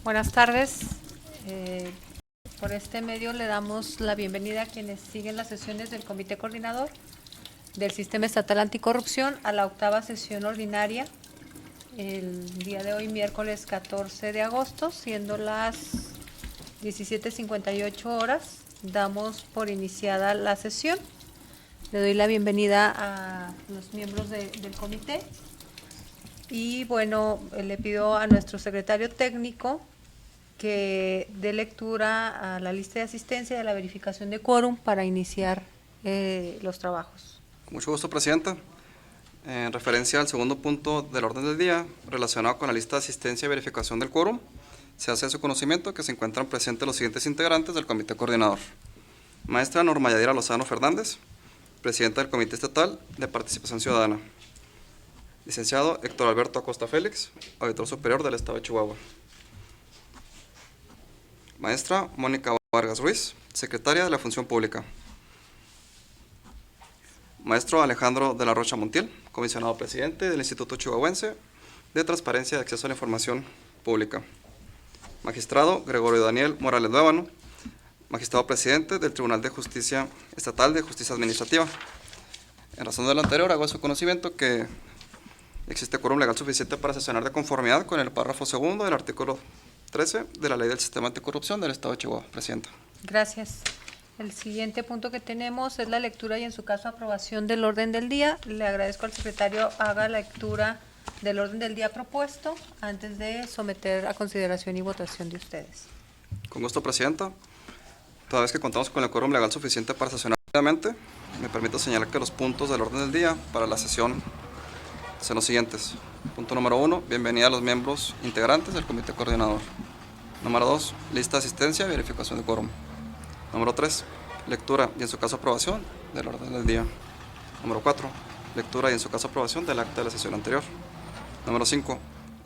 Buenas tardes. Por este medio le damos la bienvenida a quienes siguen las sesiones del Comité Coordinador del Sistema Estatal Anticorrupción a la 8ª sesión ordinaria el día de hoy, miércoles 14 de agosto, siendo las 17:58 horas. Damos por iniciada la sesión. Le doy la bienvenida a los miembros del comité y bueno, le pido a nuestro secretario técnico que dé lectura a la lista de asistencia y a la verificación de quórum para iniciar los trabajos. Con mucho gusto, Presidenta. En referencia al segundo punto del orden del día, relacionado con la lista de asistencia y verificación del quórum, se hace de su conocimiento que se encuentran presentes los siguientes integrantes del Comité Coordinador. Maestra Norma Yadira Lozano Fernández, Presidenta del Comité Estatal de Participación Ciudadana. Licenciado Héctor Alberto Acosta Félix, Auditor Superior del Estado de Chihuahua. Maestra Mónica Vargas Ruiz, Secretaria de la Función Pública. Maestro Alejandro de la Rocha Montiel, Comisionado Presidente del Instituto Chihuahuense de Transparencia y Acceso a la Información Pública. Magistrado Gregorio Daniel Morales Luébano, Magistrado Presidente del Tribunal de Justicia Estatal de Justicia Administrativa. En razón de lo anterior, hago a su conocimiento que existe quórum legal suficiente para sesionar de conformidad con el párrafo segundo del artículo 13 de la Ley del Sistema Anticorrupción del Estado de Chihuahua. Presidenta. Gracias. El siguiente punto que tenemos es la lectura y en su caso aprobación del orden del día. Le agradezco al secretario haga lectura del orden del día propuesto antes de someter a consideración y votación de ustedes. Con gusto, Presidenta. Toda vez que contamos con el quórum legal suficiente para sesionar rápidamente, me permito señalar que los puntos del orden del día para la sesión son los siguientes. Punto número 1, bienvenida a los miembros integrantes del Comité Coordinador. Número 2, lista de asistencia y verificación de quórum. Número 3, lectura y en su caso aprobación del orden del día. Número 4, lectura y en su caso aprobación del acta de la sesión anterior. Número 5,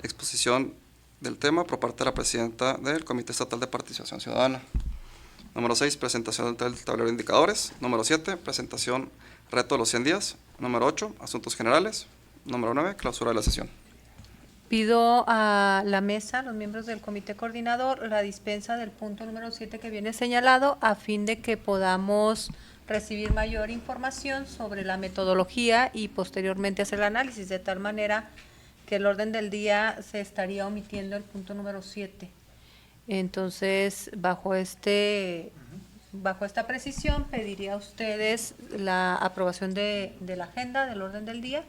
exposición del tema por parte de la Presidenta del Comité Estatal de Participación Ciudadana. Número 6, presentación del tablero de indicadores. Número 7, presentación reto de los 100 días. Número 8, asuntos generales. Número 9, clausura de la sesión. Pido a la mesa, a los miembros del comité coordinador, la dispensa del punto número 7 que viene señalado a fin de que podamos recibir mayor información sobre la metodología y posteriormente hacer el análisis, de tal manera que el orden del día se estaría omitiendo el punto número 7. Entonces, bajo esta precisión, pediría a ustedes la aprobación de la agenda, del orden del día.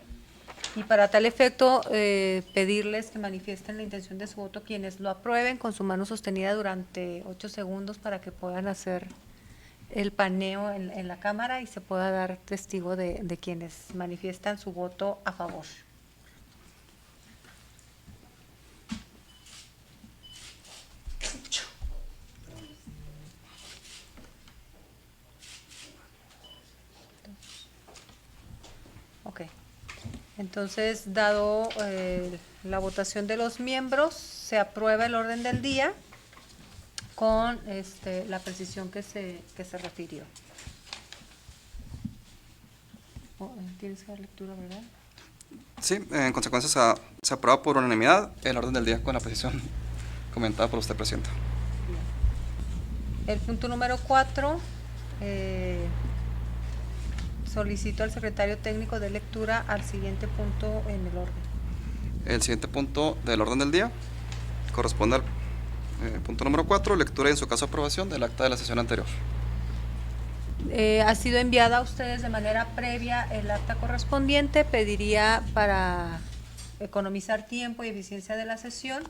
Y para tal efecto, pedirles que manifiesten la intención de su voto quienes lo aprueben con su mano sostenida durante 8 segundos para que puedan hacer el paneo en la cámara y se pueda dar testigo de quienes manifiestan su voto a favor. Ok. Entonces, dado la votación de los miembros, se aprueba el orden del día con la precisión que se refirió. ¿Tienes que dar lectura, verdad? Sí, en consecuencia se aprueba por unanimidad el orden del día con la precisión comentada por usted, Presidenta. El punto número 4, solicito al secretario técnico de lectura al siguiente punto en el orden. El siguiente punto del orden del día corresponde al punto número 4, lectura y en su caso aprobación del acta de la sesión anterior. Ha sido enviada a ustedes de manera previa el acta correspondiente. Pediría, para economizar tiempo y eficiencia de la sesión,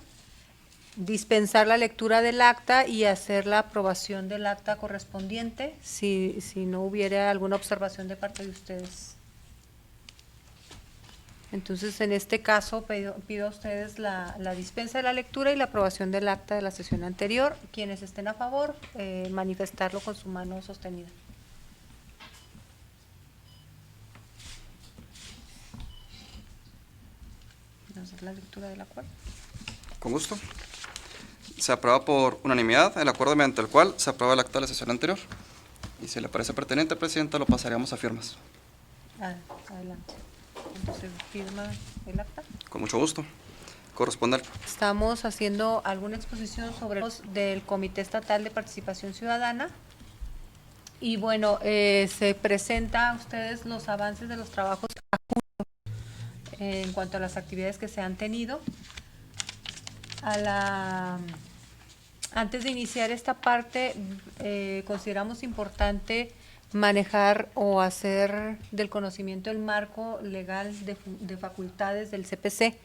dispensar la lectura del acta y hacer la aprobación del acta correspondiente si no hubiera alguna observación de parte de ustedes. Entonces, en este caso, pido a ustedes la dispensa de la lectura y la aprobación del acta de la sesión anterior. Quienes estén a favor, manifestarlo con su mano sostenida. ¿Vamos a hacer la lectura del acuerdo? Con gusto. Se aprueba por unanimidad el acuerdo mediante el cual se aprueba el acta de la sesión anterior. Y si le parece pertinente, Presidenta, lo pasaríamos a firmas. Adelante. Entonces, firma el acta. Con mucho gusto. corresponde Estamos haciendo alguna exposición sobre los del Comité Estatal de Participación Ciudadana. Y bueno, se presenta a ustedes los avances de los trabajos en cuanto a las actividades que se han tenido. Antes de iniciar esta parte, consideramos importante manejar o hacer del conocimiento el marco legal de facultades del CPC.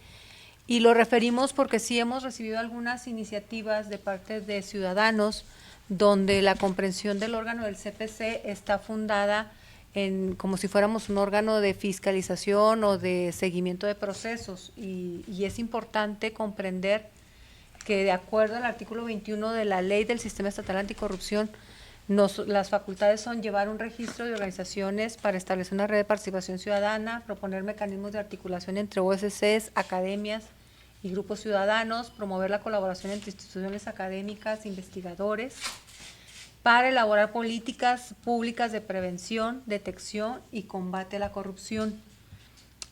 Y lo referimos porque sí hemos recibido algunas iniciativas de parte de ciudadanos donde la comprensión del órgano del CPC está fundada en como si fuéramos un órgano de fiscalización o de seguimiento de procesos y es importante comprender que de acuerdo al artículo 21 de la Ley del Sistema Estatal Anticorrupción, las facultades son llevar un registro de organizaciones para establecer una red de participación ciudadana, proponer mecanismos de articulación entre OSCs, academias y grupos ciudadanos, promover la colaboración entre instituciones académicas, investigadores, para elaborar políticas públicas de prevención, detección y combate a la corrupción.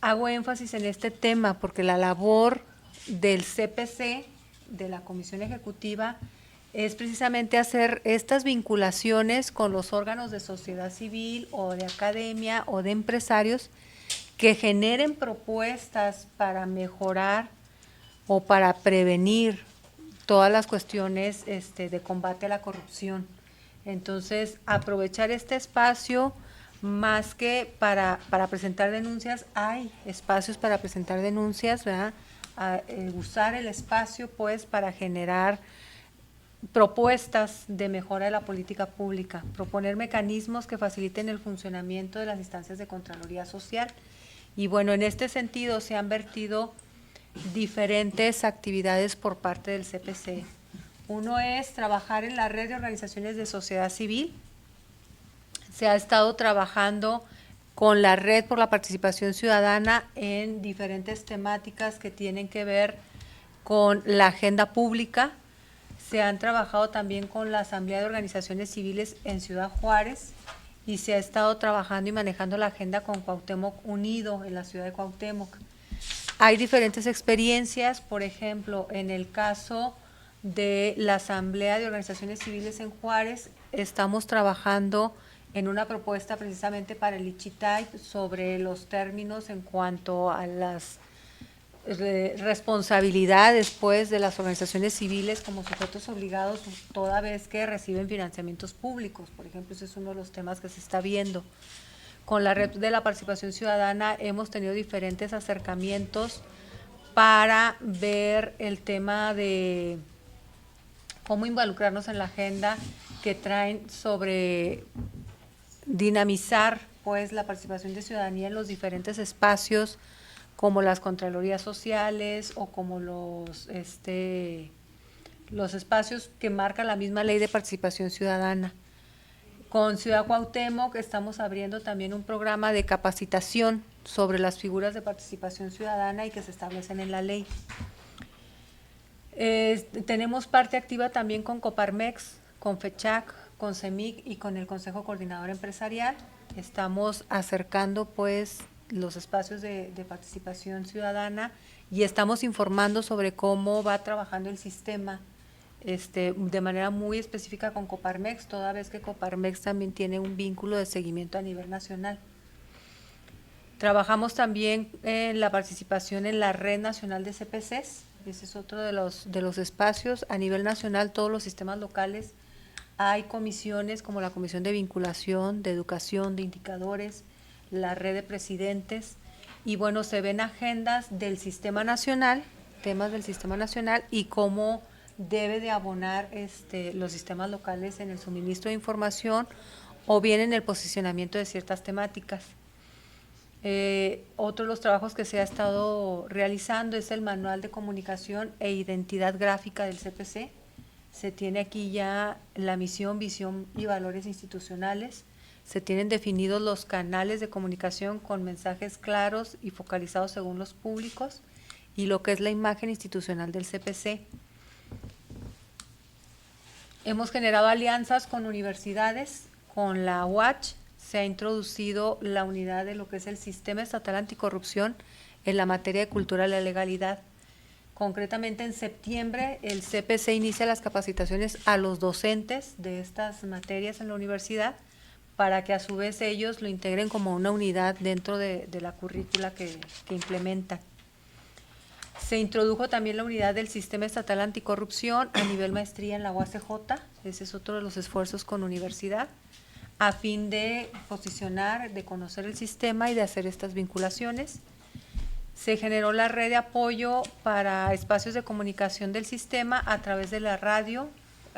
Hago énfasis en este tema porque la labor del CPC, de la Comisión Ejecutiva, es precisamente hacer estas vinculaciones con los órganos de sociedad civil o de academia o de empresarios que generen propuestas para mejorar o para prevenir todas las cuestiones de combate a la corrupción. Entonces, aprovechar este espacio, más que para presentar denuncias, hay espacios para presentar denuncias, ¿verdad? Usar el espacio, pues, para generar propuestas de mejora de la política pública, proponer mecanismos que faciliten el funcionamiento de las instancias de Contraloría Social. Y bueno, en este sentido se han vertido diferentes actividades por parte del CPC. Uno es trabajar en la red de organizaciones de sociedad civil. Se ha estado trabajando con la Red por la Participación Ciudadana en diferentes temáticas que tienen que ver con la agenda pública. Se han trabajado también con la Asamblea de Organizaciones Civiles en Ciudad Juárez y se ha estado trabajando y manejando la agenda con Cuauhtémoc Unido en la ciudad de Cuauhtémoc. Hay diferentes experiencias, por ejemplo, en el caso de la Asamblea de Organizaciones Civiles en Juárez, estamos trabajando en una propuesta precisamente para el Ichitay sobre los términos en cuanto a las responsabilidades, pues, de las organizaciones civiles como sujetos obligados toda vez que reciben financiamientos públicos. Por ejemplo, ese es uno de los temas que se está viendo. Con la red de la participación ciudadana hemos tenido diferentes acercamientos para ver el tema de cómo involucrarnos en la agenda que traen sobre dinamizar, pues, la participación de ciudadanía en los diferentes espacios, como las contralorías sociales o como los espacios que marca la misma Ley de Participación Ciudadana. Con Ciudad Cuauhtémoc estamos abriendo también un programa de capacitación sobre las figuras de participación ciudadana y que se establecen en la ley. Tenemos parte activa también con Coparmex, con FECHAC, con CEMIC y con el Consejo Coordinador Empresarial. Estamos acercando, pues, los espacios de participación ciudadana y estamos informando sobre cómo va trabajando el sistema de manera muy específica con Coparmex, toda vez que Coparmex también tiene un vínculo de seguimiento a nivel nacional. Trabajamos también en la participación en la Red Nacional de CPCs, ese es otro de los espacios. A nivel nacional, todos los sistemas locales, hay comisiones como la Comisión de Vinculación, de Educación, de Indicadores, la Red de Presidentes, y bueno, se ven agendas del Sistema Nacional, temas del Sistema Nacional y cómo debe de abonar los sistemas locales en el suministro de información o bien en el posicionamiento de ciertas temáticas. Otro de los trabajos que se ha estado realizando es el Manual de Comunicación e Identidad Gráfica del CPC. Se tiene aquí ya la misión, visión y valores institucionales. Se tienen definidos los canales de comunicación con mensajes claros y focalizados según los públicos y lo que es la imagen institucional del CPC. Hemos generado alianzas con universidades, con la UACH, se ha introducido la unidad de lo que es el Sistema Estatal Anticorrupción en la materia de cultura de la legalidad. Concretamente en septiembre el CPC inicia las capacitaciones a los docentes de estas materias en la universidad para que a su vez ellos lo integren como una unidad dentro de la currícula que implementan. Se introdujo también la unidad del Sistema Estatal Anticorrupción a nivel maestría en la UACJ, ese es otro de los esfuerzos con universidad, a fin de posicionar, de conocer el sistema y de hacer estas vinculaciones. Se generó la red de apoyo para espacios de comunicación del sistema a través de la radio,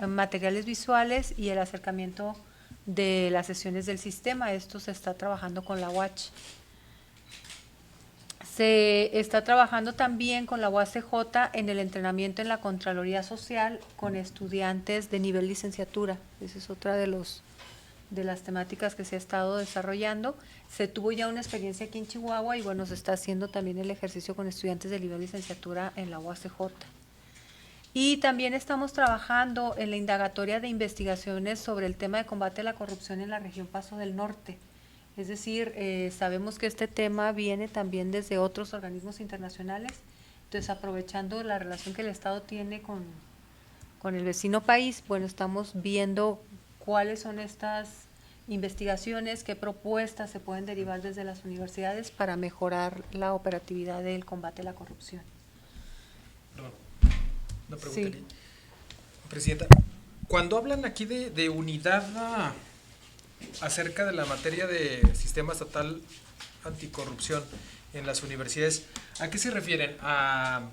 materiales visuales y el acercamiento de las sesiones del sistema. Esto se está trabajando con la UACH. Se está trabajando también con la UACJ en el entrenamiento en la Contraloría Social con estudiantes de nivel licenciatura. Esa es otra de las temáticas que se ha estado desarrollando. Se tuvo ya una experiencia aquí en Chihuahua y bueno, se está haciendo también el ejercicio con estudiantes de nivel licenciatura en la UACJ. Y también estamos trabajando en la indagatoria de investigaciones sobre el tema de combate a la corrupción en la región Paso del Norte. Es decir, sabemos que este tema viene también desde otros organismos internacionales, entonces aprovechando la relación que el Estado tiene con el vecino país, bueno, estamos viendo cuáles son estas investigaciones, qué propuestas se pueden derivar desde las universidades para mejorar la operatividad del combate a la corrupción. Perdón, una pregunta Sí. aquí. Presidenta, cuando hablan aquí de unidad acerca de la materia de sistema estatal anticorrupción en las universidades, ¿a qué se refieren? ¿A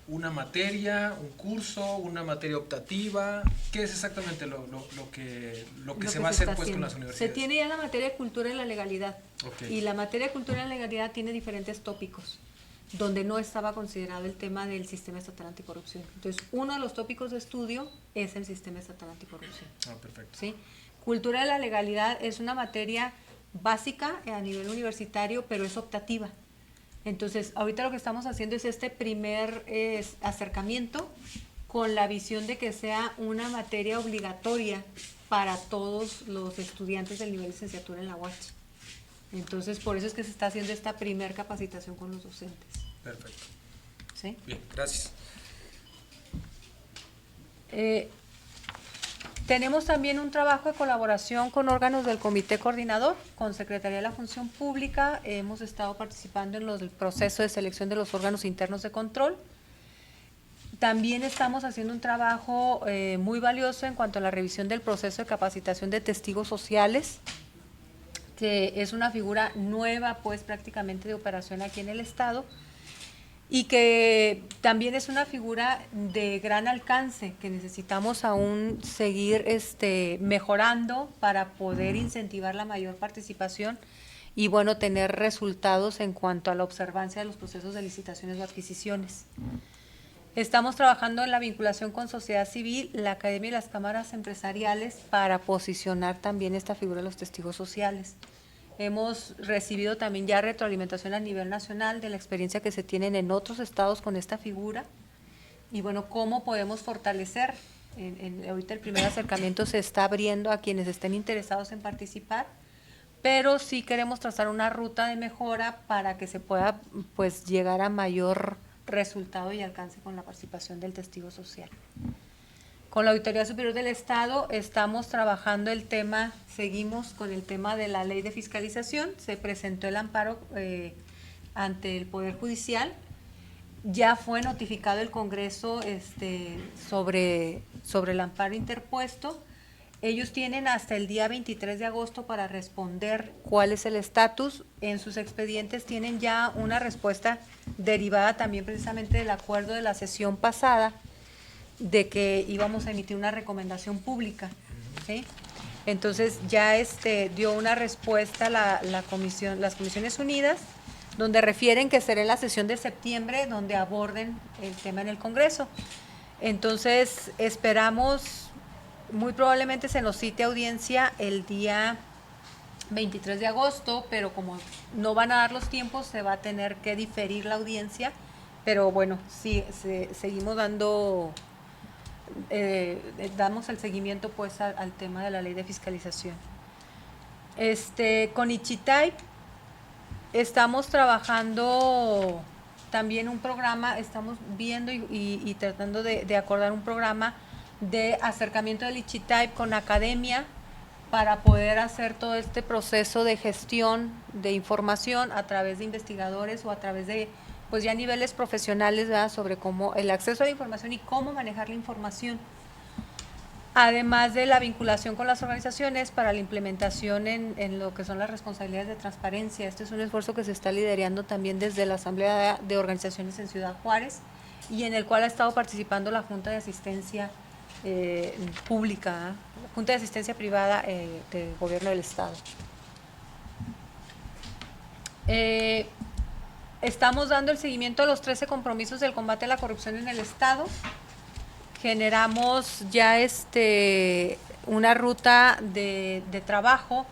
una materia, un curso, una materia optativa? ¿Qué es exactamente lo que se va a hacer pues con las universidades? Se tiene ya la materia de cultura y la legalidad. Ok. Y la materia de cultura y la legalidad tiene diferentes tópicos donde no estaba considerado el tema del sistema estatal anticorrupción. Entonces, uno de los tópicos de estudio es el sistema estatal anticorrupción. Ah, perfecto. ¿Sí? Cultura de la legalidad es una materia básica a nivel universitario, pero es optativa. Entonces, ahorita lo que estamos haciendo es este primer acercamiento con la visión de que sea una materia obligatoria para todos los estudiantes del nivel de licenciatura en la UACH. Entonces, por eso es que se está haciendo esta primer capacitación con los docentes. Perfecto. ¿Sí? Bien, gracias. Tenemos también un trabajo de colaboración con órganos del Comité Coordinador, con Secretaría de la Función Pública. Hemos estado participando en el proceso de selección de los órganos internos de control. También estamos haciendo un trabajo muy valioso en cuanto a la revisión del proceso de capacitación de testigos sociales, que es una figura nueva, pues prácticamente de operación aquí en el Estado, y que también es una figura de gran alcance que necesitamos aún seguir mejorando para poder incentivar la mayor participación y bueno, tener resultados en cuanto a la observancia de los procesos de licitaciones o adquisiciones. Estamos trabajando en la vinculación con sociedad civil, la academia y las cámaras empresariales para posicionar también esta figura de los testigos sociales. Hemos recibido también ya retroalimentación a nivel nacional de la experiencia que se tienen en otros estados con esta figura y bueno, cómo podemos fortalecer. Ahorita el primer acercamiento se está abriendo a quienes estén interesados en participar, pero sí queremos trazar una ruta de mejora para que se pueda pues llegar a mayor resultado y alcance con la participación del testigo social. Con la Auditoría Superior del Estado estamos trabajando el tema, seguimos con el tema de la ley de fiscalización, se presentó el amparo ante el Poder Judicial, ya fue notificado el Congreso sobre el amparo interpuesto. Ellos tienen hasta el día 23 de agosto para responder cuál es el estatus. En sus expedientes tienen ya una respuesta derivada también precisamente del acuerdo de la sesión pasada, de que íbamos a emitir una recomendación pública, ¿sí? Entonces ya dio una respuesta las Comisiones Unidas, donde refieren que será en la sesión de septiembre donde aborden el tema en el Congreso. Entonces esperamos, muy probablemente se nos cite audiencia el día 23 de agosto, pero como no van a dar los tiempos, se va a tener que diferir la audiencia, pero bueno, sí, seguimos damos el seguimiento pues al tema de la ley de fiscalización. Con Ichitay estamos trabajando también un programa, estamos viendo y tratando de acordar un programa de acercamiento del Ichitype con academia para poder hacer todo este proceso de gestión de información a través de investigadores o a través de, pues ya niveles profesionales, ¿verdad?, sobre cómo el acceso a la información y cómo manejar la información. Además de la vinculación con las organizaciones para la implementación en lo que son las responsabilidades de transparencia. Este es un esfuerzo que se está liderando también desde la Asamblea de Organizaciones en Ciudad Juárez y en el cual ha estado participando la Junta de Asistencia Pública, Junta de Asistencia Privada del Gobierno del Estado. Estamos dando el seguimiento a los 13 compromisos del combate a la corrupción en el Estado. Generamos ya una ruta de trabajo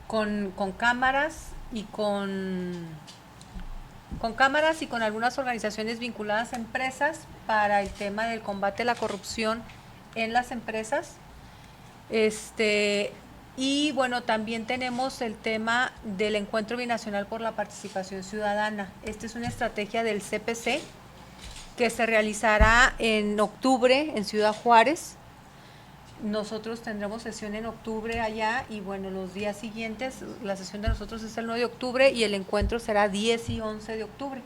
con cámaras y con cámaras y con algunas organizaciones vinculadas a empresas para el tema del combate a la corrupción en las empresas. Y bueno, también tenemos el tema del Encuentro Binacional por la Participación Ciudadana. Esta es una estrategia del CPC que se realizará en octubre en Ciudad Juárez. Nosotros tendremos sesión en octubre allá y bueno, los días siguientes, la sesión de nosotros es el 9 de octubre y el encuentro será 10 y 11 de octubre.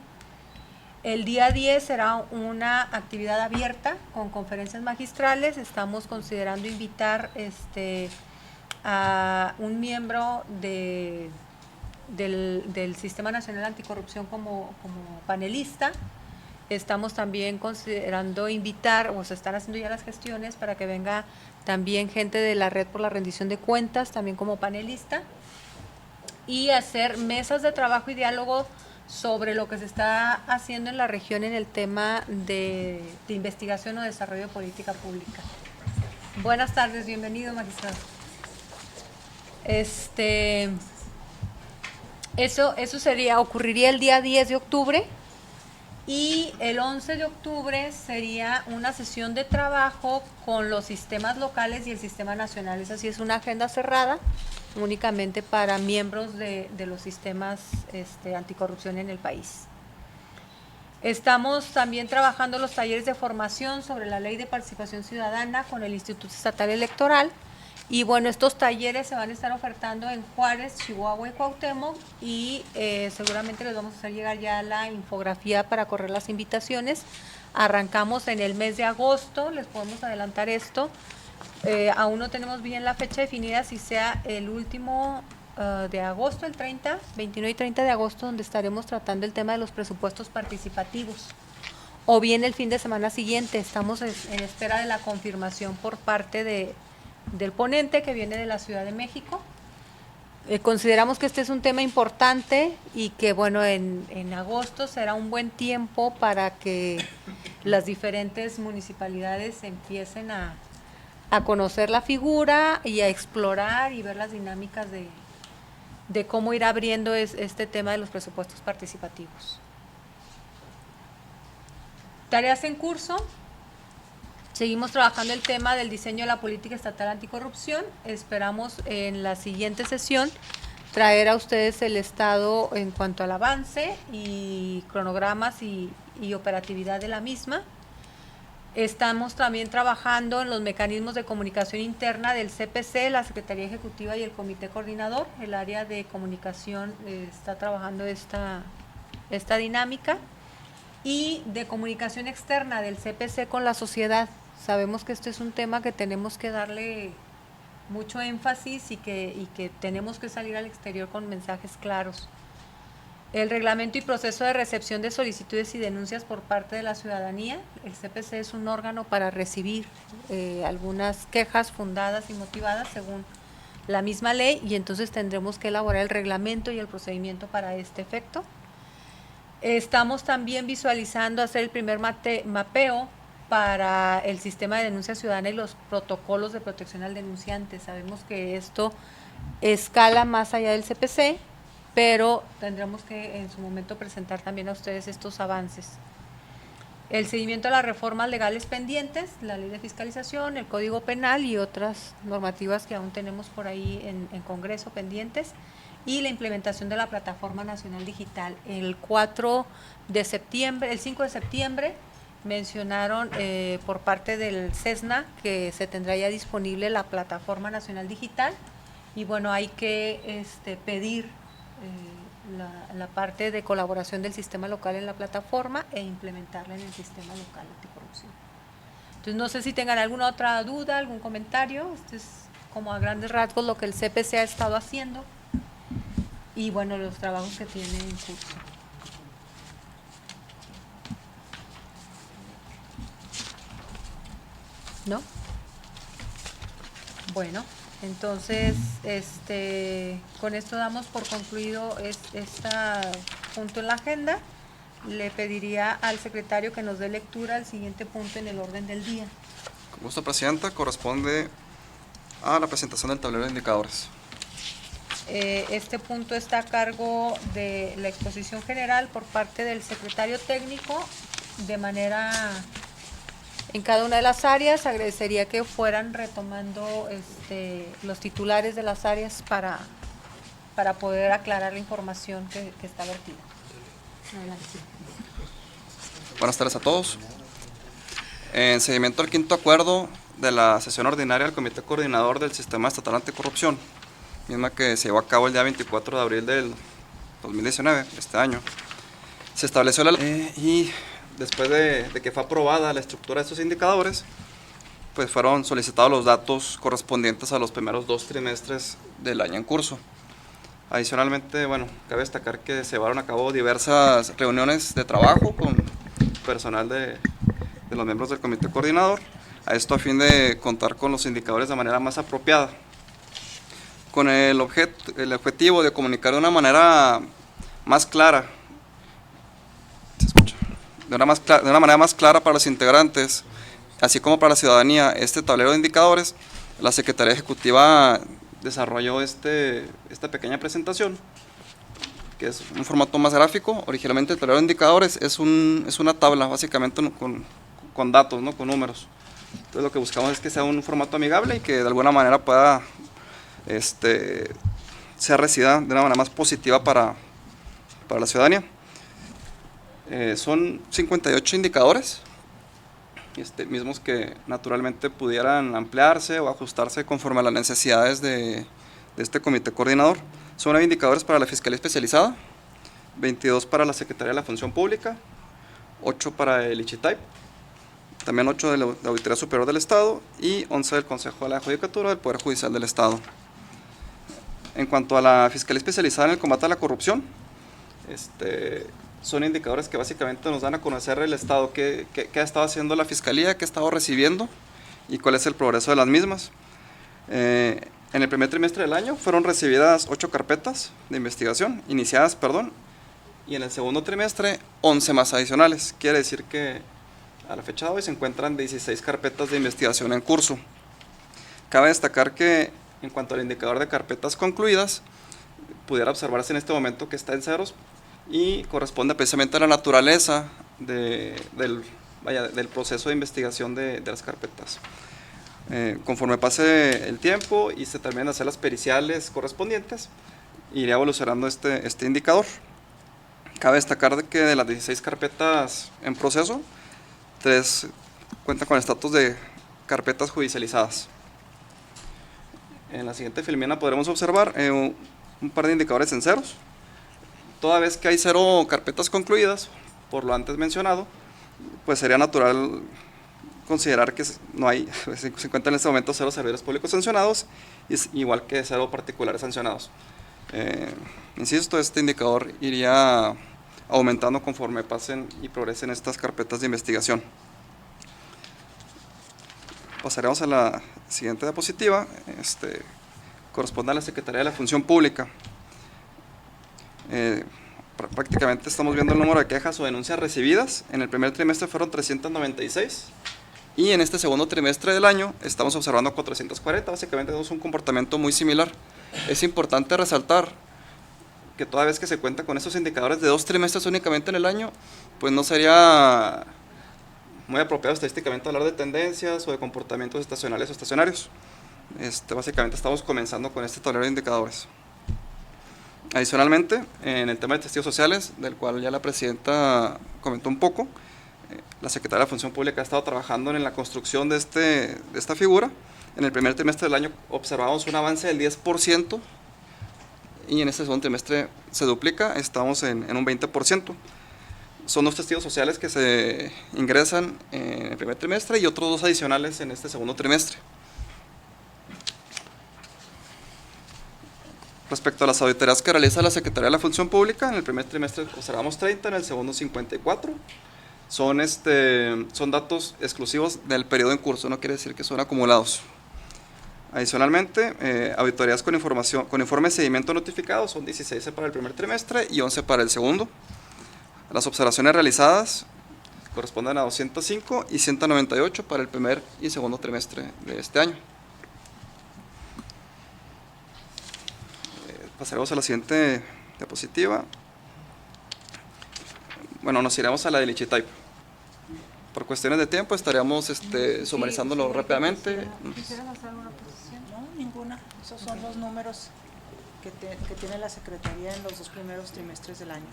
El día 10 será una actividad abierta con conferencias magistrales. Estamos considerando invitar a un miembro del Sistema Nacional Anticorrupción como panelista. Estamos también considerando invitar, o se están haciendo ya las gestiones para que venga también gente de la Red por la Rendición de Cuentas, también como panelista, y hacer mesas de trabajo y diálogo sobre lo que se está haciendo en la región en el tema de investigación o desarrollo de política pública. Buenas tardes, bienvenido, magistrado. Eso ocurriría el día 10 de octubre. Y el 11 de octubre sería una sesión de trabajo con los sistemas locales y el sistema nacional. Esa sí es una agenda cerrada, únicamente para miembros de los sistemas anticorrupción en el país. Estamos también trabajando los talleres de formación sobre la Ley de Participación Ciudadana con el Instituto Estatal Electoral. Y bueno, estos talleres se van a estar ofertando en Juárez, Chihuahua y Cuauhtémoc y seguramente les vamos a hacer llegar ya la infografía para correr las invitaciones. Arrancamos en el mes de agosto, les podemos adelantar esto. Aún no tenemos bien la fecha definida, si sea el último de agosto, el 30, 29 y 30 de agosto, donde estaremos tratando el tema de los presupuestos participativos. O bien el fin de semana siguiente, estamos en espera de la confirmación por parte del ponente que viene de la Ciudad de México. Consideramos que este es un tema importante y que bueno, en agosto será un buen tiempo para que las diferentes municipalidades empiecen a conocer la figura y a explorar y ver las dinámicas de cómo ir abriendo este tema de los presupuestos participativos. Tareas en curso. Seguimos trabajando el tema del diseño de la política estatal anticorrupción. Esperamos en la siguiente sesión traer a ustedes el estado en cuanto al avance y cronogramas y operatividad de la misma. Estamos también trabajando en los mecanismos de comunicación interna del CPC, la Secretaría Ejecutiva y el Comité Coordinador. El área de comunicación está trabajando esta dinámica. Y de comunicación externa del CPC con la sociedad. Sabemos que este es un tema que tenemos que darle mucho énfasis y que tenemos que salir al exterior con mensajes claros. El reglamento y proceso de recepción de solicitudes y denuncias por parte de la ciudadanía. El CPC es un órgano para recibir algunas quejas fundadas y motivadas según la misma ley y entonces tendremos que elaborar el reglamento y el procedimiento para este efecto. Estamos también visualizando hacer el primer mapeo para el sistema de denuncia ciudadana y los protocolos de protección al denunciante. Sabemos que esto escala más allá del CPC, pero tendremos que en su momento presentar también a ustedes estos avances. El seguimiento a las reformas legales pendientes, la ley de fiscalización, el Código Penal y otras normativas que aún tenemos por ahí en Congreso pendientes. y la implementación de la Plataforma Nacional Digital. El 5 de septiembre, mencionaron por parte del CESNA que se tendrá ya disponible la Plataforma Nacional Digital, y bueno, hay que pedir la parte de colaboración del sistema local en la plataforma e implementarla en el sistema local anticorrupción. Entonces, no sé si tengan alguna otra duda, algún comentario. Este es como a grandes rasgos lo que el CPC ha estado haciendo y bueno, los trabajos que tiene en curso. ¿No? Bueno, entonces con esto damos por concluido este punto en la agenda. Le pediría al secretario que nos dé lectura al siguiente punto en el orden del día. Con gusto, Presidenta. Corresponde a la presentación del tablero de indicadores. Este punto está a cargo de la exposición general por parte del secretario técnico de manera en cada una de las áreas. Agradecería que fueran retomando los titulares de las áreas para poder aclarar la información que está vertida. Adelante. Buenas tardes a todos. En seguimiento al quinto acuerdo de la sesión ordinaria del Comité Coordinador del Sistema Estatal Anticorrupción, misma que se llevó a cabo el día 24 de abril del 2019, este año, se estableció y después de que fue aprobada la estructura de estos indicadores, pues fueron solicitados los datos correspondientes a los primeros 2 trimestres del año en curso. Adicionalmente, bueno, cabe destacar que se llevaron a cabo diversas reuniones de trabajo con personal de los miembros del Comité Coordinador, a esto a fin de contar con los indicadores de manera más apropiada, con el objetivo de comunicar de una manera más clara, de una manera más clara para los integrantes, así como para la ciudadanía, este tablero de indicadores. La Secretaría Ejecutiva desarrolló esta pequeña presentación, que es un formato más gráfico. Originalmente el tablero de indicadores es una tabla, básicamente con datos, ¿no? Con números. Entonces lo que buscamos es que sea un formato amigable y que de alguna manera pueda sea recibida de una manera más positiva para la ciudadanía. Son 58 indicadores, mismos que naturalmente pudieran ampliarse o ajustarse conforme a las necesidades de este comité coordinador. Son 9 indicadores para la Fiscalía Especializada, 22 para la Secretaría de la Función Pública, 8 para el ICHITAIP, también 8 de la Auditoría Superior del Estado y 11 del Consejo de la Judicatura del Poder Judicial del Estado. En cuanto a la Fiscalía Especializada en el combate a la corrupción, son indicadores que básicamente nos dan a conocer el Estado, qué ha estado haciendo la Fiscalía, qué ha estado recibiendo y cuál es el progreso de las mismas. En el primer trimestre del año fueron recibidas 8 carpetas de investigación, y en el segundo trimestre 11 más adicionales. Quiere decir que a la fecha de hoy se encuentran 16 carpetas de investigación en curso. Cabe destacar que en cuanto al indicador de carpetas concluidas, pudiera observarse en este momento que está en ceros y corresponde precisamente a la naturaleza del proceso de investigación de las carpetas. Conforme pase el tiempo y se terminen de hacer las periciales correspondientes, iría evolucionando este indicador. Cabe destacar que de las 16 carpetas en proceso, 3 cuentan con estatus de carpetas judicializadas. En la siguiente filmina podremos observar un par de indicadores en ceros. Toda vez que hay 0 carpetas concluidas, por lo antes mencionado, pues sería natural considerar que no hay, se encuentran en este momento 0 servidores públicos sancionados, igual que 0 particulares sancionados. Insisto, este indicador iría aumentando conforme pasen y progresen estas carpetas de investigación. Pasaremos a la siguiente diapositiva. Corresponde a la Secretaría de la Función Pública. Prácticamente estamos viendo el número de quejas o denuncias recibidas. En el primer trimestre fueron 396 y en este segundo trimestre del año estamos observando 440. Básicamente tenemos un comportamiento muy similar. Es importante resaltar que toda vez que se cuenta con estos indicadores de 2 trimestres únicamente en el año, pues no sería muy apropiado estadísticamente hablar de tendencias o de comportamientos estacionales o estacionarios. Básicamente estamos comenzando con este tablero de indicadores. Adicionalmente, en el tema de testigos sociales, del cual ya la presidenta comentó un poco, la Secretaría de la Función Pública ha estado trabajando en la construcción de esta figura. En el primer trimestre del año observamos un avance del 10% y en este segundo trimestre se duplica, estamos en un 20%. Son 2 testigos sociales que se ingresan en el primer trimestre y otros 2 adicionales en este segundo trimestre. Respecto a las auditorías que realiza la Secretaría de la Función Pública, en el primer trimestre observamos 30, en el segundo 54. Son datos exclusivos del periodo en curso, no quiere decir que son acumulados. Adicionalmente, auditorías con informe de seguimiento notificado son 16 para el primer trimestre y 11 para el segundo. Las observaciones realizadas corresponden a 205 y 198 para el primer y segundo trimestre de este año. Pasaremos a la siguiente diapositiva. Bueno, nos iremos a la del Ichitype. Por cuestiones de tiempo estaríamos sumarizándolo rápidamente. ¿Quisieras hacer alguna posición? No, ninguna. Esos son los números que tiene la Secretaría en los 2 primeros trimestres del año.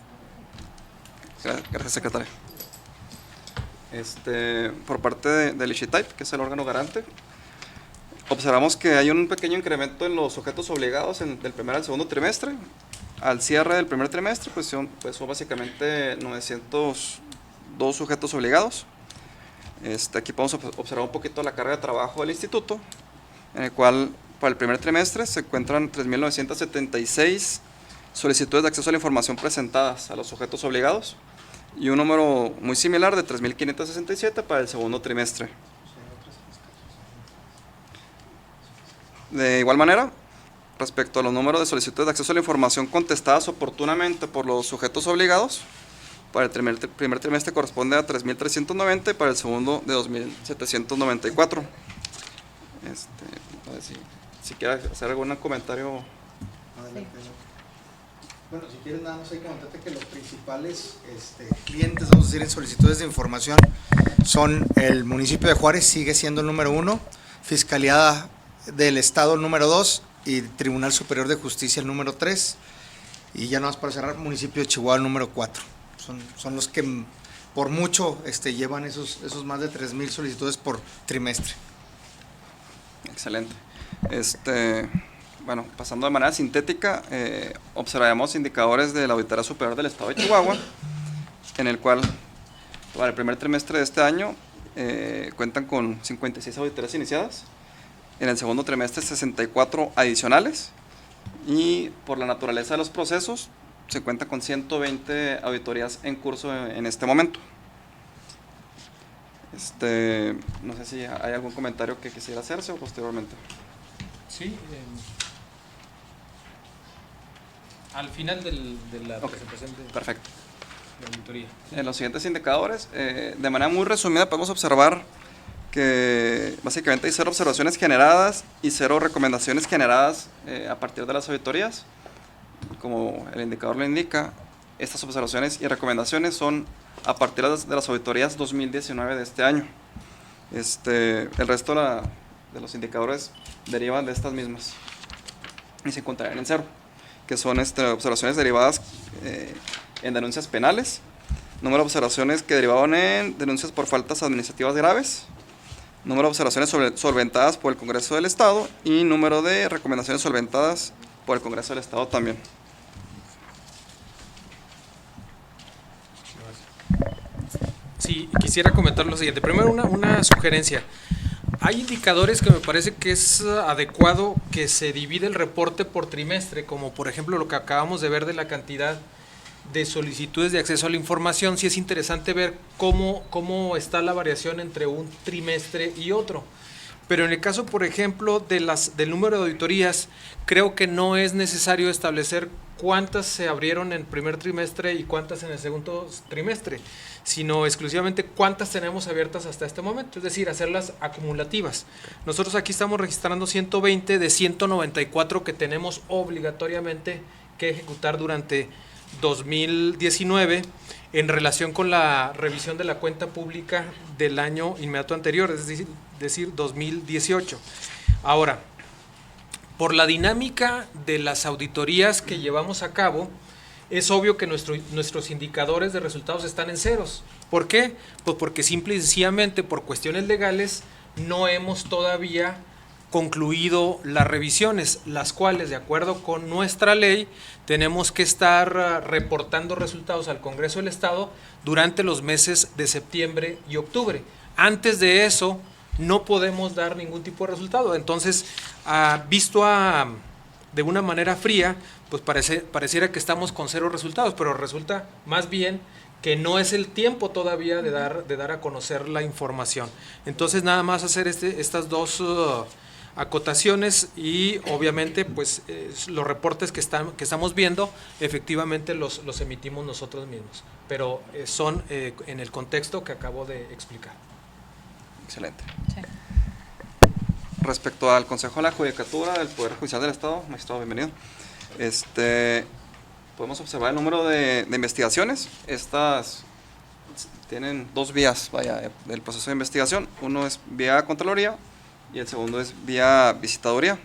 Gracias, secretaria. Por parte del Ichitype, que es el órgano garante, observamos que hay un pequeño incremento en los sujetos obligados del primer al segundo trimestre. Al cierre del primer trimestre, pues son básicamente 902 sujetos obligados. Aquí podemos observar un poquito la carga de trabajo del instituto, en el cual para el primer trimestre se encuentran 3.976 solicitudes de acceso a la información presentadas a los sujetos obligados y un número muy similar de 3.567 para el segundo trimestre. De igual manera, respecto a los números de solicitudes de acceso a la información contestadas oportunamente por los sujetos obligados, para el primer trimestre corresponde a 3.390 y para el segundo de 2.794. No sé si quiere hacer algún comentario. Adelante. Bueno, si quieres nada más hay que comentarte que los principales clientes, vamos a decir, en solicitudes de información son el municipio de Juárez, sigue siendo el número 1, Fiscalía del Estado el número 2 y Tribunal Superior de Justicia el número 3, y ya nada más para cerrar, municipio de Chihuahua el número 4. Son los que por mucho llevan esos más de 3.000 solicitudes por trimestre. Excelente. Bueno, pasando de manera sintética, observamos indicadores de la Auditoría Superior del Estado de Chihuahua, en el cual para el primer trimestre de este año cuentan con 56 auditorías iniciadas, en el segundo trimestre 64 adicionales, y por la naturaleza de los procesos se cuenta con 120 auditorías en curso en este momento. No sé si hay algún comentario que quisiera hacerse o posteriormente. Sí, al final de la presentación de Perfecto. la auditoría. En los siguientes indicadores, de manera muy resumida, podemos observar que básicamente hay 0 observaciones generadas y 0 recomendaciones generadas a partir de las auditorías. Como el indicador lo indica, estas observaciones y recomendaciones son a partir de las auditorías 2019 de este año. El resto de los indicadores derivan de estas mismas y se encontrarán en 0, que son observaciones derivadas en denuncias penales, número de observaciones que derivaron en denuncias por faltas administrativas graves, número de observaciones solventadas por el Congreso del Estado y número de recomendaciones solventadas por el Congreso del Estado también. Sí, quisiera comentar lo siguiente. Primero, una sugerencia. Hay indicadores que me parece que es adecuado que se divide el reporte por trimestre, como por ejemplo lo que acabamos de ver de la cantidad de solicitudes de acceso a la información. Sí es interesante ver cómo está la variación entre un trimestre y otro. Pero en el caso, por ejemplo, del número de auditorías, creo que no es necesario establecer cuántas se abrieron en el primer trimestre y cuántas en el segundo trimestre, sino exclusivamente cuántas tenemos abiertas hasta este momento, es decir, hacerlas acumulativas. Nosotros aquí estamos registrando 120 de 194 que tenemos obligatoriamente que ejecutar durante 2019 en relación con la revisión de la cuenta pública del año inmediato anterior, es decir 2018. Ahora, por la dinámica de las auditorías que llevamos a cabo, es obvio que nuestros indicadores de resultados están en ceros. ¿Por qué? Pues porque simple y sencillamente por cuestiones legales no hemos todavía concluido las revisiones, las cuales, de acuerdo con nuestra ley, tenemos que estar reportando resultados al Congreso del Estado durante los meses de septiembre y octubre. Antes de eso no podemos dar ningún tipo de resultado. Entonces, visto de una manera fría, pues pareciera que estamos con cero resultados, pero resulta más bien que no es el tiempo todavía de dar a conocer la información. Entonces, nada más hacer estas dos acotaciones, y obviamente pues los reportes que estamos viendo efectivamente los emitimos nosotros mismos, pero son en el contexto que acabo de explicar. Excelente. Sí. Respecto al Consejo de la Judicatura del Poder Judicial del Estado, magistrado, bienvenido. Podemos observar el número de investigaciones. Estas tienen dos vías, del proceso de investigación. Uno es vía Contraloría y el segundo es vía visitaduría.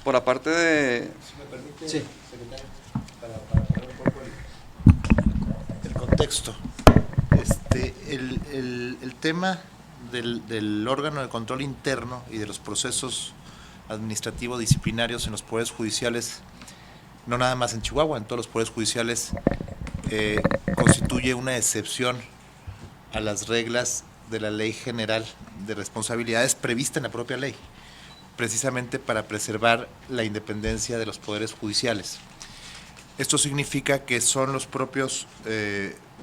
Por la parte de... Si me permite, Sí. secretario, para poner un poco el contexto. El tema del órgano de control interno y de los procesos administrativos disciplinarios en los poderes judiciales, no nada más en Chihuahua, en todos los poderes judiciales, constituye una excepción a las reglas de la Ley General de Responsabilidades prevista en la propia ley, precisamente para preservar la independencia de los poderes judiciales. Esto significa que son los propios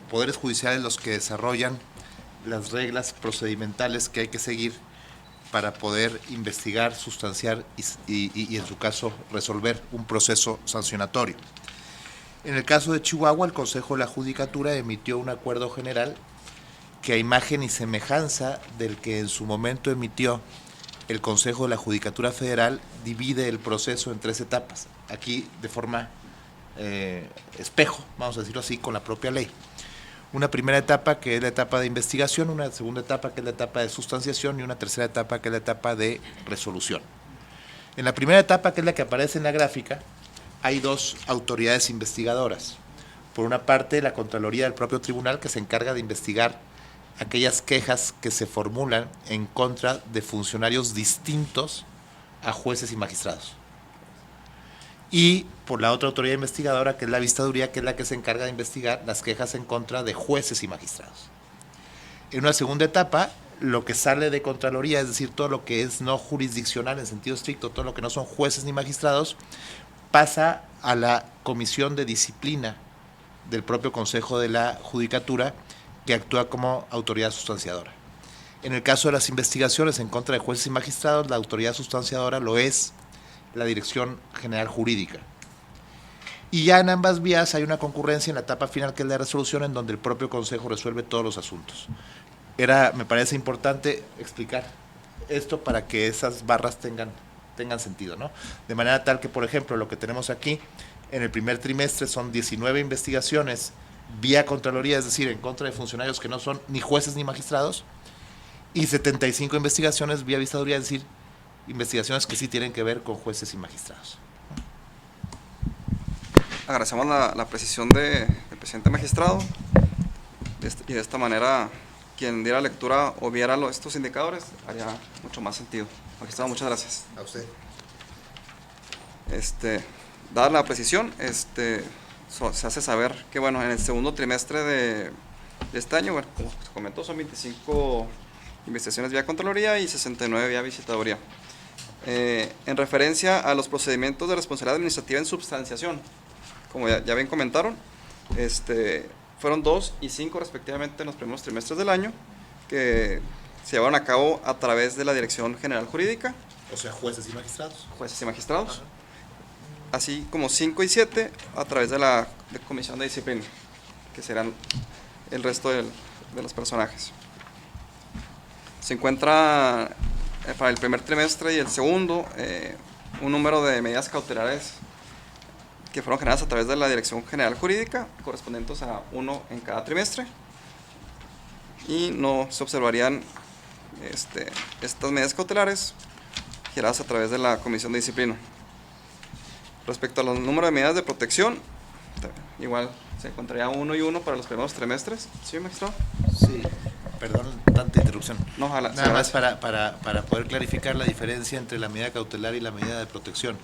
poderes judiciales los que desarrollan las reglas procedimentales que hay que seguir para poder investigar, sustanciar y en su caso resolver un proceso sancionatorio. En el caso de Chihuahua, el Consejo de la Judicatura emitió un acuerdo general que, a imagen y semejanza del que en su momento emitió el Consejo de la Judicatura Federal, divide el proceso en 3 etapas, aquí de forma espejo, vamos a decirlo así, con la propia ley. Una primera etapa que es la etapa de investigación, una segunda etapa que es la etapa de sustanciación y una tercera etapa que es la etapa de resolución. En la primera etapa, que es la que aparece en la gráfica, hay 2 autoridades investigadoras. Por una parte, la Contraloría del propio tribunal, que se encarga de investigar aquellas quejas que se formulan en contra de funcionarios distintos a jueces y magistrados. Y por la otra autoridad investigadora, que es la Vistaduría, que es la que se encarga de investigar las quejas en contra de jueces y magistrados. En una segunda etapa, lo que sale de Contraloría, es decir, todo lo que es no jurisdiccional en sentido estricto, todo lo que no son jueces ni magistrados, pasa a la Comisión de Disciplina del propio Consejo de la Judicatura, que actúa como autoridad sustanciadora. En el caso de las investigaciones en contra de jueces y magistrados, la autoridad sustanciadora lo es la Dirección General Jurídica. Y ya en ambas vías hay una concurrencia en la etapa final, que es la resolución, en donde el propio Consejo resuelve todos los asuntos. Me parece importante explicar esto para que esas barras tengan sentido, ¿no? De manera tal que, por ejemplo, lo que tenemos aquí, en el primer trimestre son 19 investigaciones vía Contraloría, es decir, en contra de funcionarios que no son ni jueces ni magistrados, y 75 investigaciones vía Vistaduría, es decir, investigaciones que sí tienen que ver con jueces y magistrados. Agradecemos la precisión del presidente magistrado, y de esta manera quien diera lectura o viera estos indicadores haría mucho más sentido. Magistrado, muchas gracias. A usted. Dada la precisión, se hace saber que, bueno, en el segundo trimestre de este año, bueno, como se comentó, son 25 investigaciones vía Contraloría y 69 vía visitaduría. En referencia a los procedimientos de responsabilidad administrativa en substanciación, como ya bien comentaron, fueron 2 y 5 respectivamente en los primeros trimestres del año, que se llevaron a cabo a través de la Dirección General Jurídica. O sea, jueces y magistrados. Jueces y magistrados. Ajá. Así como 5 y 7 a través de la Comisión de Disciplina, que serán el resto de los personajes. Se encuentra para el primer trimestre y el segundo un número de medidas cautelares que fueron generadas a través de la Dirección General Jurídica, correspondientes a 1 en cada trimestre, y no se observarían estas medidas cautelares generadas a través de la Comisión de Disciplina. Respecto a los números de medidas de protección, igual se encontraría 1 y 1 para los primeros trimestres. ¿Sí, magistrado? Sí, perdón, tanta interrupción. No, ojalá. Nada más para poder clarificar la diferencia entre la medida cautelar y la medida de protección.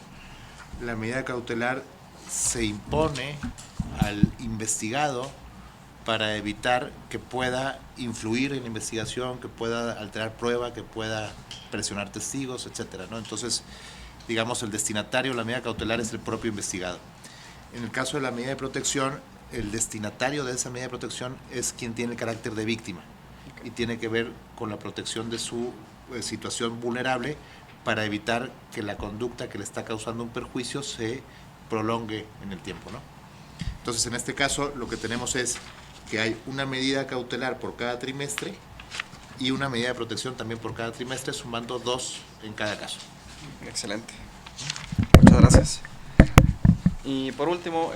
La medida cautelar se impone al investigado para evitar que pueda influir en la investigación, que pueda alterar prueba, que pueda presionar testigos, etcétera, ¿no? Entonces, digamos, el destinatario de la medida cautelar es el propio investigado. En el caso de la medida de protección, el destinatario de esa medida de protección es quien tiene el carácter de víctima y tiene que ver con la protección de su situación vulnerable para evitar que la conducta que le está causando un perjuicio se prolongue en el tiempo, ¿no? Entonces, en este caso, lo que tenemos es que hay una medida cautelar por cada trimestre y una medida de protección también por cada trimestre, sumando 2 en cada caso. Excelente. Muchas gracias. Y por último,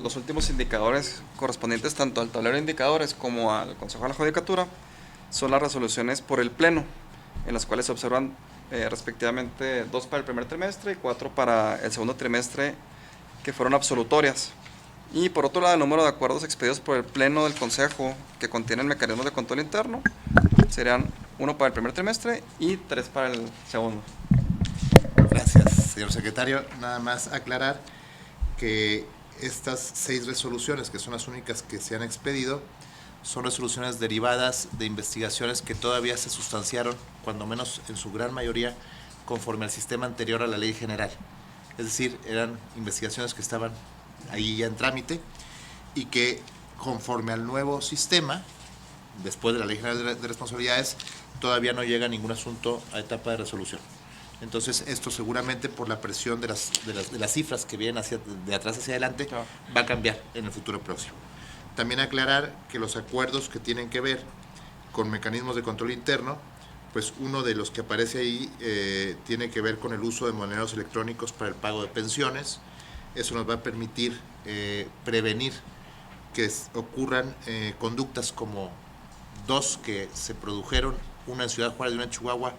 los últimos indicadores correspondientes tanto al tablero de indicadores como al Consejo de la Judicatura son las resoluciones por el Pleno, en las cuales se observan respectivamente 2 para el primer trimestre y 4 para el segundo trimestre, que fueron absolutorias. Y por otro lado, el número de acuerdos expedidos por el Pleno del Consejo que contienen mecanismos de control interno serían 1 para el primer trimestre y 3 para el segundo. Gracias, señor secretario. Nada más aclarar que estas 6 resoluciones, que son las únicas que se han expedido, son resoluciones derivadas de investigaciones que todavía se sustanciaron, cuando menos en su gran mayoría, conforme al sistema anterior a la ley general. Es decir, eran investigaciones que estaban ahí ya en trámite y que conforme al nuevo sistema, después de la ley general de responsabilidades, todavía no llega ningún asunto a etapa de resolución. Entonces, esto seguramente por la presión de las cifras que vienen de atrás hacia adelante, va a cambiar en el futuro próximo. También aclarar que los acuerdos que tienen que ver con mecanismos de control interno, pues uno de los que aparece ahí tiene que ver con el uso de monedas electrónicos para el pago de pensiones. Eso nos va a permitir prevenir que ocurran conductas como 2 que se produjeron, una en Ciudad Juárez y una en Chihuahua,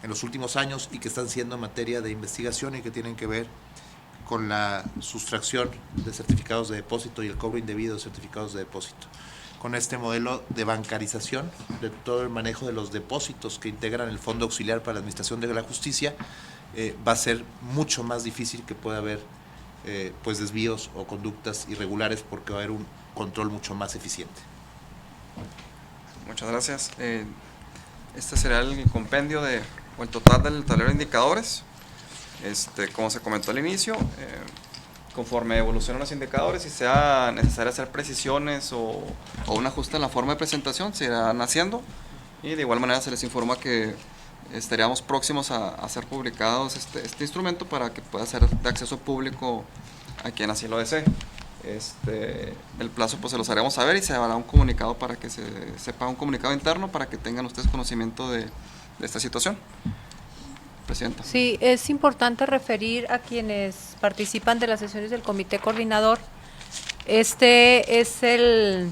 en los últimos años y que están siendo materia de investigación y que tienen que ver con la sustracción de certificados de depósito y el cobro indebido de certificados de depósito. Con este modelo de bancarización de todo el manejo de los depósitos que integran el Fondo Auxiliar para la Administración de la Justicia, va a ser mucho más difícil que pueda haber pues desvíos o conductas irregulares, porque va a haber un control mucho más eficiente. Muchas gracias. Este será el compendio o el total del tablero de indicadores. Como se comentó al inicio, conforme evolucionan los indicadores y sea necesario hacer precisiones o un ajuste en la forma de presentación, se irán haciendo, y de igual manera se les informa que estaríamos próximos a ser publicados este instrumento para que pueda ser de acceso público a quien así lo desee. El plazo pues se los haremos saber y se hará un comunicado para que se sepa, un comunicado interno para que tengan ustedes conocimiento de esta situación. Presidenta. Sí, es importante referir a quienes participan de las sesiones del Comité Coordinador. Este es el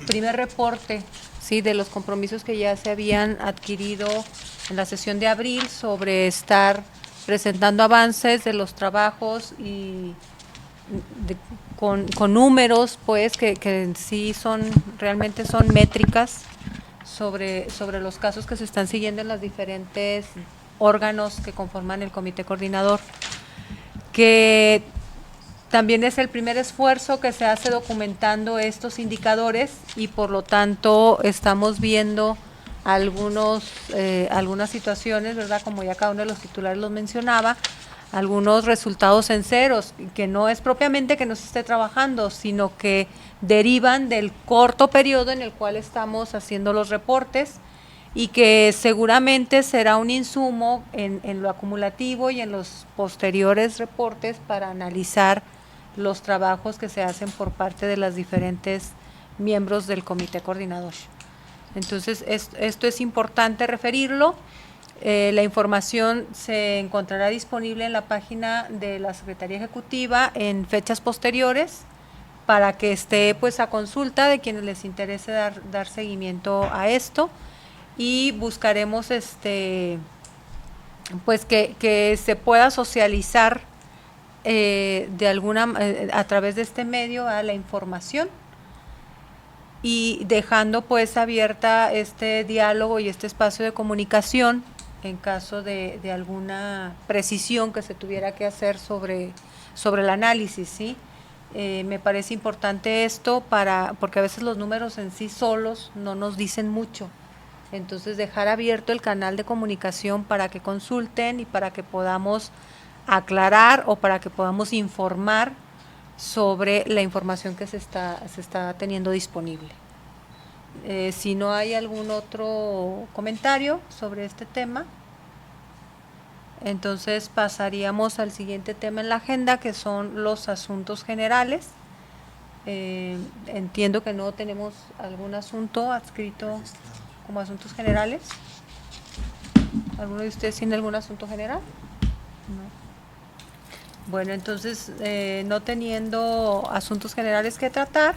primer reporte, sí, de los compromisos que ya se habían adquirido en la sesión de abril sobre estar presentando avances de los trabajos y con números, pues, que en sí realmente son métricas sobre los casos que se están siguiendo en las diferentes órganos que conforman el Comité Coordinador, que también es el primer esfuerzo que se hace documentando estos indicadores y por lo tanto estamos viendo algunas situaciones, ¿verdad? Como ya cada uno de los titulares los mencionaba, algunos resultados en ceros, que no es propiamente que no se esté trabajando, sino que derivan del corto periodo en el cual estamos haciendo los reportes y que seguramente será un insumo en lo acumulativo y en los posteriores reportes para analizar los trabajos que se hacen por parte de las diferentes miembros del Comité Coordinador. Entonces, esto es importante referirlo. La información se encontrará disponible en la página de la Secretaría Ejecutiva en fechas posteriores para que esté pues a consulta de quienes les interese dar seguimiento a esto, y buscaremos pues que se pueda socializar a través de este medio a la información y dejando pues abierta este diálogo y este espacio de comunicación en caso de alguna precisión que se tuviera que hacer sobre el análisis, ¿sí? Me parece importante esto porque a veces los números en sí solos no nos dicen mucho. Entonces dejar abierto el canal de comunicación para que consulten y para que podamos aclarar o para que podamos informar sobre la información que se está teniendo disponible. Si no hay algún otro comentario sobre este tema, entonces pasaríamos al siguiente tema en la agenda, que son los asuntos generales. Entiendo que no tenemos algún asunto adscrito como asuntos generales. ¿Alguno de ustedes tiene algún asunto general? No. Bueno, entonces, no teniendo asuntos generales que tratar,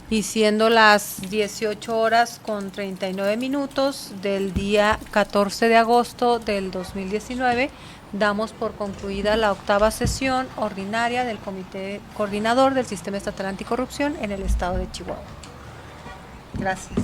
y siendo las 18:39 del día 14 de agosto del 2019, damos por concluida la 8ª sesión ordinaria del Comité Coordinador del Sistema Estatal Anticorrupción en el Estado de Chihuahua. Gracias.